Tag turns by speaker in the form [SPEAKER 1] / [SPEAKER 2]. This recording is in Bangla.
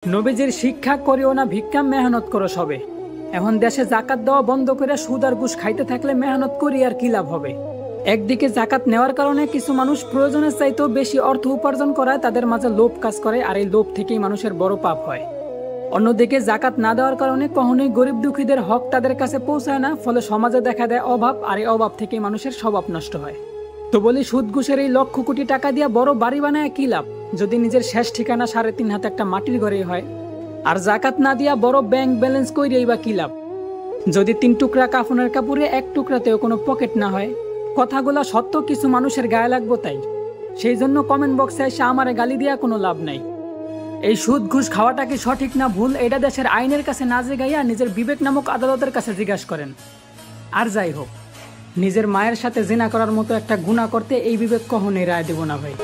[SPEAKER 1] নবীজির শিক্ষা করিও না ভিক্ষা, মেহনত করো সবে। এখন দেশে জাকাত দেওয়া বন্ধ করে সুদ আর ঘুষ খাইতে থাকলে মেহনত করি আর কি লাভ হবে। একদিকে জাকাত নেওয়ার কারণে কিছু মানুষ প্রয়োজনের চাইতেও বেশি অর্থ উপার্জন করায় তাদের মাঝে লোভ কাজ করে, আর এই লোভ থেকেই মানুষের বড় পাপ হয়। অন্যদিকে জাকাত না দেওয়ার কারণে কখনোই গরিব দুঃখীদের হক তাদের কাছে পৌঁছায় না, ফলে সমাজে দেখা দেয় অভাব, আর এই অভাব থেকেই মানুষের স্বভাব নষ্ট হয়। তো বলি, সুদ ঘুষের এই লক্ষ কোটি টাকা দিয়ে বড় বাড়ি বানায় কি লাভ, যদি নিজের শেষ ঠিকানা 3.5 হাতে একটা মাটির ঘরেই হয়। আর জাকাত না দিয়া বড় ব্যাংক ব্যালেন্স কইরেই বা কি লাভ, যদি 3 টুকরা কাফনের কাপড়ে 1 টুকরাতেও কোনো পকেট না হয়। কথাগুলা সত্য, কিছু মানুষের গায়ে লাগবো তাই। সেই জন্য কমেন্ট বক্সে এসে আমারে গালি দিয়া কোনো লাভ নাই। এই সুদ ঘুষ খাওয়াটা কি সঠিক না ভুল, এটা দেশের আইনের কাছে না জিগাইয়া নিজের বিবেক নামক আদালতের কাছে জিজ্ঞাসা করেন। আর যাই হোক, নিজের মায়ের সাথে জিনা করার মতো একটা গুনাহ করতে এই বিবেক কখনোই রায় দেব না ভাই।